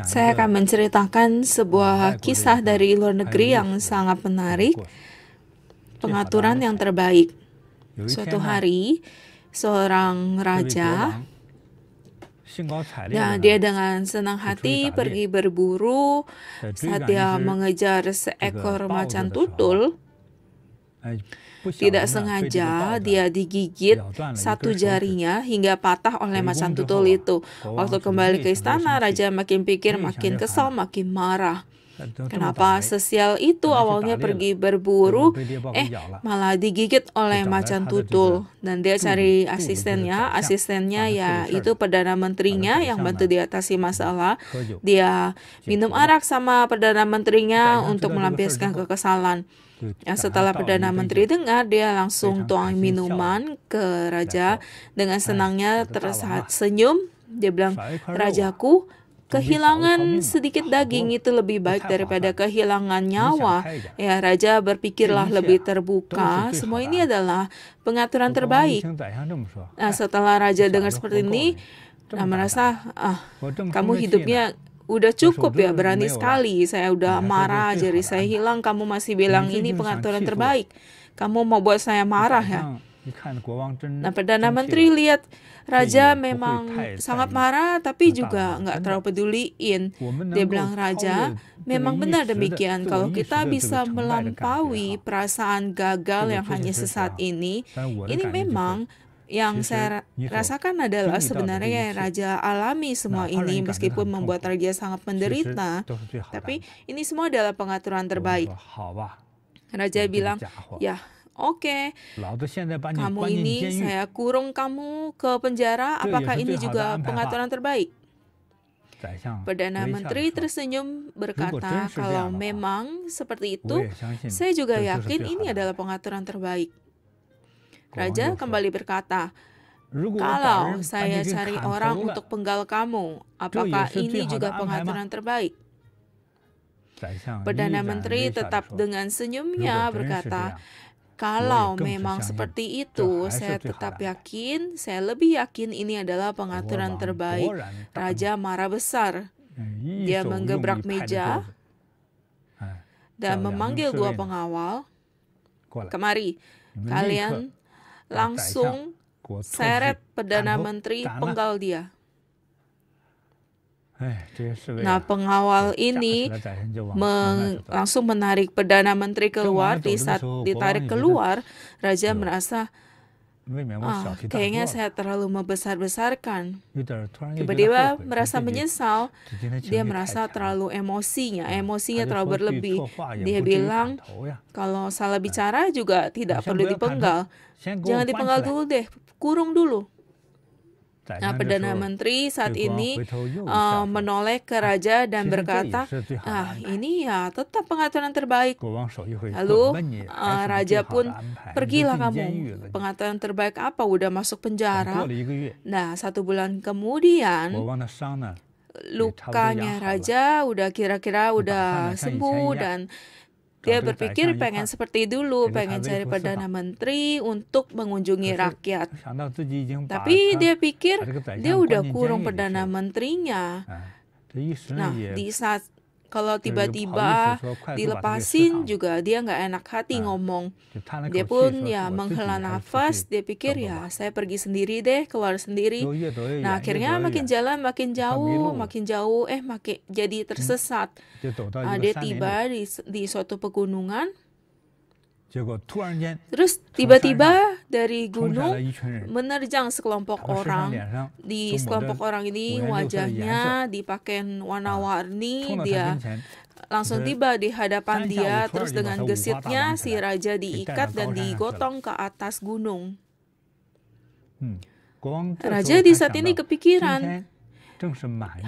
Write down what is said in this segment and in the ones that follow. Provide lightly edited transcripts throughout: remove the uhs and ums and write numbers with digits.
Saya akan menceritakan sebuah kisah dari luar negeri yang sangat menarik, pengaturan yang terbaik. Suatu hari, seorang raja, dia dengan senang hati pergi berburu. Saat dia mengejar seekor macan tutul, tidak sengaja dia digigit satu jarinya hingga patah oleh macan tutul itu. Waktu kembali ke istana, raja makin pikir, makin kesal, makin marah. Kenapa sesial itu awalnya pergi berburu, malah digigit oleh macan tutul. Dan dia cari asistennya yaitu Perdana Menterinya yang bantu diatasi masalah. Dia minum arak sama Perdana Menterinya untuk melampiaskan kekesalan. Setelah Perdana Menteri dengar, dia langsung tuang minuman ke raja. Dengan senangnya tersaat senyum, dia bilang, "Rajaku, kehilangan sedikit daging itu lebih baik daripada kehilangan nyawa." Ya, raja berpikirlah lebih terbuka. Semua ini adalah pengaturan terbaik. Setelah raja dengar seperti ini, merasa, kamu hidupnya udah cukup ya, berani sekali. Saya udah marah, jari saya hilang, kamu masih bilang ini pengaturan terbaik. Kamu mau buat saya marah ya? Perdana Menteri lihat raja memang sangat marah, tapi juga nggak terlalu peduliin. Dia bilang, "Raja, memang benar demikian. Kalau kita bisa melampaui perasaan gagal yang hanya sesaat ini memang yang saya rasakan adalah sebenarnya raja alami semua ini, meskipun membuat raja sangat menderita. Tapi ini semua adalah pengaturan terbaik." Raja bilang, "Ya, oke, kamu ini saya kurung kamu ke penjara, apakah ini juga pengaturan terbaik?" Perdana Menteri tersenyum berkata, "Kalau memang seperti itu, saya juga yakin ini adalah pengaturan terbaik." Raja kembali berkata, "Kalau saya cari orang untuk penggal kamu, apakah ini juga pengaturan terbaik?" Perdana Menteri tetap dengan senyumnya berkata, "Kalau memang seperti itu, saya tetap yakin, saya lebih yakin ini adalah pengaturan terbaik." Raja marah besar. Dia menggebrak meja dan memanggil dua pengawal. "Kemari, kalian langsung seret Perdana Menteri, penggal dia." Pengawal ini langsung menarik Perdana Menteri keluar. Di saat ditarik keluar, raja merasa, kayaknya saya terlalu membesar-besarkan. Tiba-tiba merasa menyesal. Dia merasa terlalu emosinya terlalu berlebih. Dia bilang, kalau salah bicara juga tidak perlu dipenggal. Jangan dipenggal dulu deh, kurung dulu. Perdana Menteri saat ini menoleh ke raja dan berkata, ini ya tetap pengaturan terbaik. Lalu raja pun, "Pergilah kamu, pengaturan terbaik apa, udah masuk penjara." 1 bulan kemudian, lukanya raja udah kira-kira udah sembuh dan dia berpikir pengen seperti dulu, pengen cari Perdana Menteri untuk mengunjungi rakyat. Tapi dia pikir dia udah kurung Perdana Menterinya. Di saat kalau tiba-tiba dilepasin juga dia nggak enak hati ngomong. Dia pun menghela nafas, dia pikir saya pergi sendiri deh, keluar sendiri. Akhirnya makin jalan makin jauh, makin jadi tersesat. Dia tiba di suatu pegunungan. Terus tiba-tiba dari gunung menerjang sekelompok orang. Di sekelompok orang ini wajahnya dipakai warna-warni. Dia langsung tiba di hadapan dia. Terus dengan gesitnya si raja diikat dan digotong ke atas gunung. Raja di saat ini kepikiran,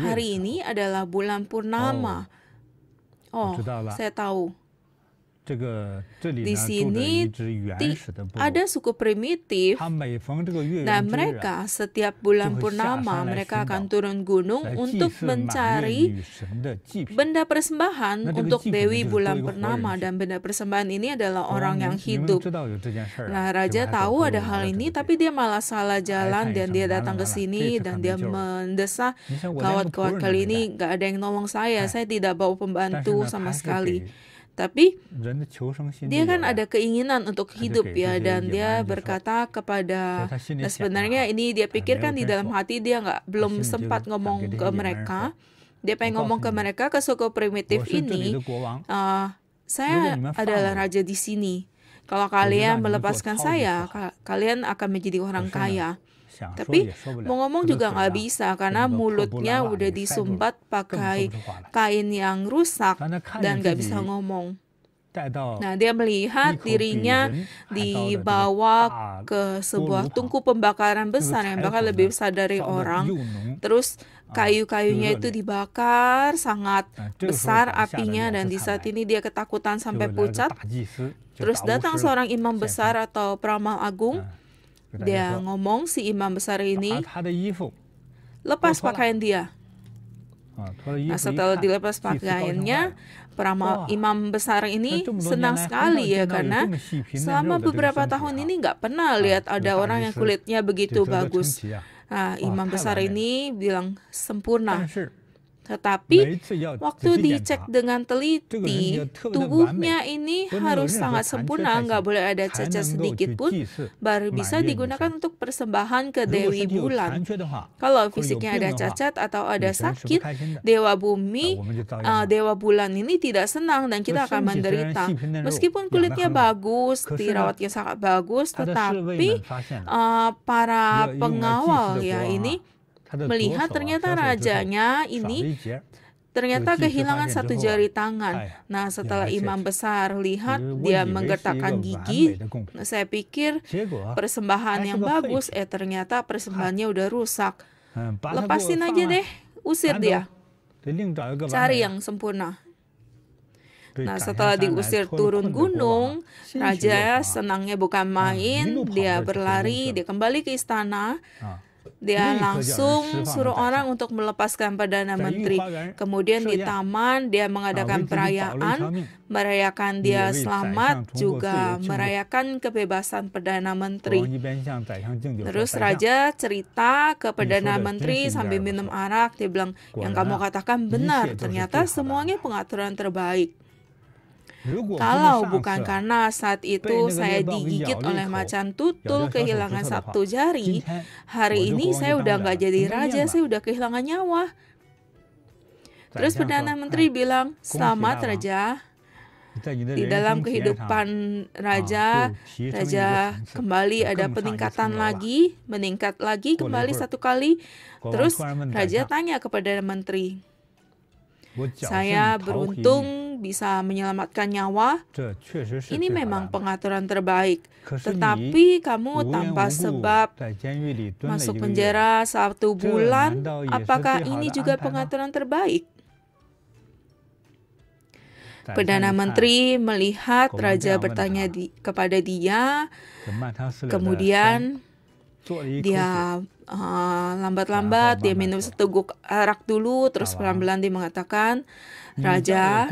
hari ini adalah bulan purnama. Saya tahu. Di sini ada suku primitif. Nah, mereka setiap bulan purnama mereka akan turun gunung untuk mencari benda persembahan untuk Dewi bulan purnama, dan benda persembahan ini adalah orang yang hidup. Nah, raja tahu ada hal ini, tapi dia malah salah jalan dan dia datang ke sini dan dia mendesah, gawat kali ini nggak ada yang nolong saya tidak bawa pembantu sama sekali. Tapi dia kan ada keinginan untuk hidup ya, dan dia berkata kepada, nah sebenarnya ini dia pikirkan di dalam hati, dia belum sempat ngomong ke mereka. Dia pengen ngomong ke mereka, ke suku primitif ini, saya adalah raja di sini. Kalau kalian melepaskan saya, kalian akan menjadi orang kaya. Tapi mau ngomong juga nggak bisa karena mulutnya udah disumbat pakai kain yang rusak dan nggak bisa ngomong. Nah, dia melihat dirinya dibawa ke sebuah tungku pembakaran besar yang bahkan lebih besar dari orang. Terus kayu-kayunya itu dibakar sangat besar apinya, dan di saat ini dia ketakutan sampai pucat. Terus datang seorang imam besar atau peramal agung. Dia ngomong, si imam besar ini, lepas pakaian dia. Nah, setelah dilepas pakaiannya, peramal imam besar ini senang sekali ya, karena selama beberapa tahun ini nggak pernah lihat ada orang yang kulitnya begitu bagus. Nah, imam besar ini bilang sempurna. Tetapi waktu dicek dengan teliti, tubuhnya ini harus sangat sempurna, nggak boleh ada cacat sedikit pun, baru bisa digunakan untuk persembahan ke Dewi Bulan. Kalau fisiknya ada cacat atau ada sakit, Dewa Bumi, Dewa Bulan ini tidak senang dan kita akan menderita. Meskipun kulitnya bagus, dirawatnya sangat bagus, tetapi para pengawal ya ini melihat ternyata rajanya ini ternyata kehilangan satu jari tangan. Nah, setelah imam besar lihat, dia menggertakkan gigi. Saya pikir persembahan yang bagus, ternyata persembahannya udah rusak. Lepasin aja deh, usir dia. Cari yang sempurna. Nah, setelah diusir turun gunung, raja senangnya bukan main. Dia berlari, dia kembali ke istana. Dia langsung suruh orang untuk melepaskan Perdana Menteri. Kemudian di taman dia mengadakan perayaan, merayakan dia selamat, juga merayakan kebebasan Perdana Menteri. Terus raja cerita ke Perdana Menteri sambil minum arak. Dia bilang, yang kamu katakan benar, ternyata semuanya pengaturan terbaik. Kalau bukan karena saat itu saya digigit oleh macan tutul, kehilangan satu jari, hari ini saya udah nggak jadi raja, saya udah kehilangan nyawa. Terus Perdana Menteri bilang, selamat raja. Di dalam kehidupan raja kembali ada peningkatan lagi, meningkat lagi kembali satu kali. Terus raja tanya kepada Perdana Menteri, saya beruntung bisa menyelamatkan nyawa. Ini memang pengaturan terbaik. Tetapi kamu tanpa sebab masuk penjara 1 bulan, apakah ini juga pengaturan terbaik? Perdana Menteri melihat raja bertanya kepada dia, kemudian dia lambat-lambat dia minum seteguk arak dulu, terus pelan-pelan dia mengatakan, Raja,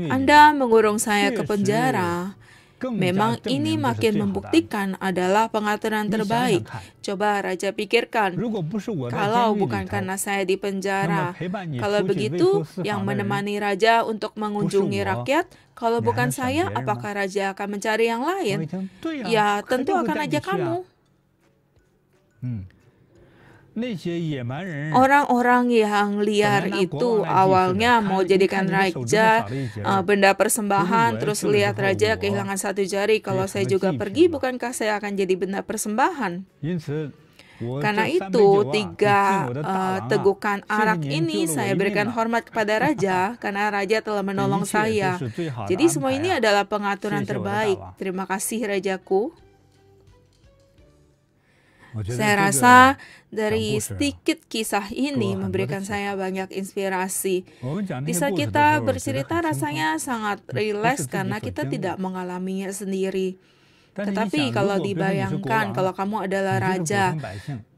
Anda mengurung saya ke penjara. Memang ini makin membuktikan adalah pengaturan terbaik. Coba Raja pikirkan, kalau bukan karena saya di penjara, kalau begitu yang menemani Raja untuk mengunjungi rakyat, kalau bukan saya, apakah Raja akan mencari yang lain? Ya, tentu akan ajak kamu. Orang-orang yang liar itu awalnya mau jadikan raja benda persembahan, terus lihat raja kehilangan satu jari, kalau saya juga pergi, bukankah saya akan jadi benda persembahan? Karena itu 3 tegukan arak ini saya berikan hormat kepada raja, karena raja telah menolong saya. Jadi semua ini adalah pengaturan terbaik. Terima kasih rajaku. Saya rasa dari sedikit kisah ini memberikan saya banyak inspirasi. Di saat kita bercerita rasanya sangat rileks karena kita tidak mengalaminya sendiri. Tetapi kalau dibayangkan kalau kamu adalah raja,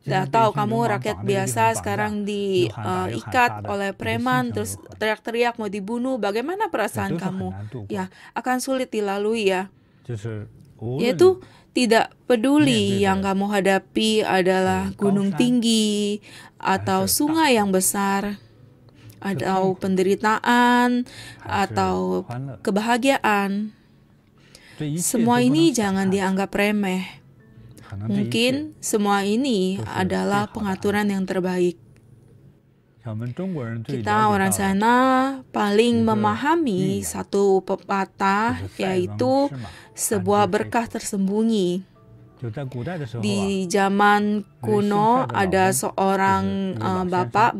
atau kamu rakyat biasa sekarang diikat oleh preman, terus teriak-teriak mau dibunuh, bagaimana perasaan kamu? Ya, akan sulit dilalui ya. Yaitu tidak peduli yang kamu hadapi adalah gunung tinggi, atau sungai yang besar, atau penderitaan, atau kebahagiaan. Semua ini jangan dianggap remeh. Mungkin semua ini adalah pengaturan yang terbaik. Kita orang sana paling memahami satu pepatah, yaitu sebuah berkah tersembunyi. Di zaman kuno ada seorang bapak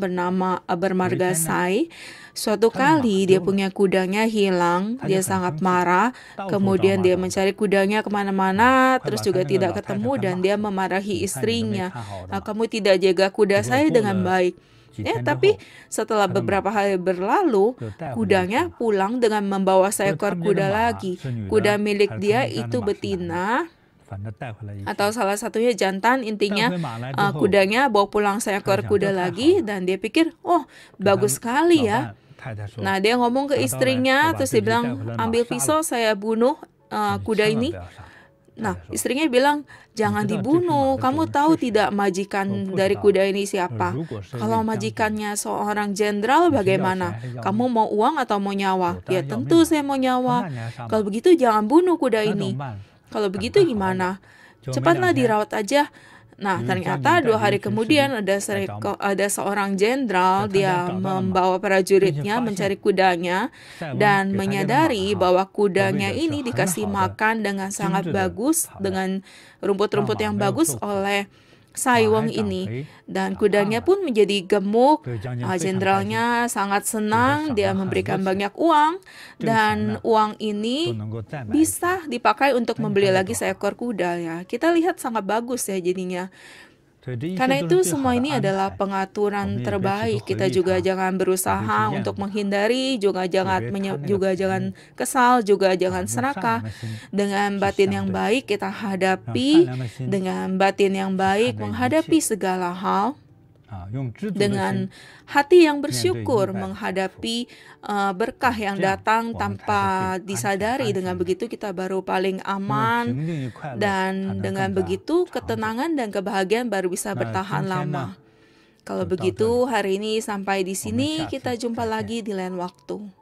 bermarga Sai. Suatu kali dia punya kudanya hilang, dia sangat marah, kemudian dia mencari kudanya kemana-mana, terus juga tidak ketemu dan dia memarahi istrinya. Kamu tidak jaga kuda saya dengan baik. Tapi setelah beberapa hari berlalu, kudanya pulang dengan membawa seekor kuda lagi. Kuda milik dia itu betina, atau salah satunya jantan, intinya kudanya bawa pulang seekor kuda lagi, dan dia pikir, oh bagus sekali ya. Nah dia ngomong ke istrinya, terus dia bilang, ambil pisau saya bunuh kuda ini. Nah istrinya bilang, jangan dibunuh, kamu tahu tidak majikan dari kuda ini siapa? Kalau majikannya seorang jenderal bagaimana? Kamu mau uang atau mau nyawa? Ya tentu saya mau nyawa. Kalau begitu jangan bunuh kuda ini. Kalau begitu gimana? Cepatlah dirawat aja. Nah, ternyata 2 hari kemudian ada seorang jenderal, dia membawa prajuritnya mencari kudanya dan menyadari bahwa kudanya ini dikasih makan dengan sangat bagus, dengan rumput-rumput yang bagus oleh Sai Weng ini, dan kudanya pun menjadi gemuk. Jenderalnya sangat senang, dia memberikan banyak uang, dan uang ini bisa dipakai untuk membeli lagi seekor kuda ya. Kita lihat sangat bagus ya jadinya. Karena itu semua ini adalah pengaturan terbaik. Kita juga jangan berusaha untuk menghindari, juga jangan kesal, juga jangan serakah. Dengan batin yang baik kita hadapi, dengan batin yang baik menghadapi segala hal, dengan hati yang bersyukur menghadapi berkah yang datang tanpa disadari. Dengan begitu kita baru paling aman, dan dengan begitu ketenangan dan kebahagiaan baru bisa bertahan lama. Kalau begitu hari ini sampai di sini, kita jumpa lagi di lain waktu.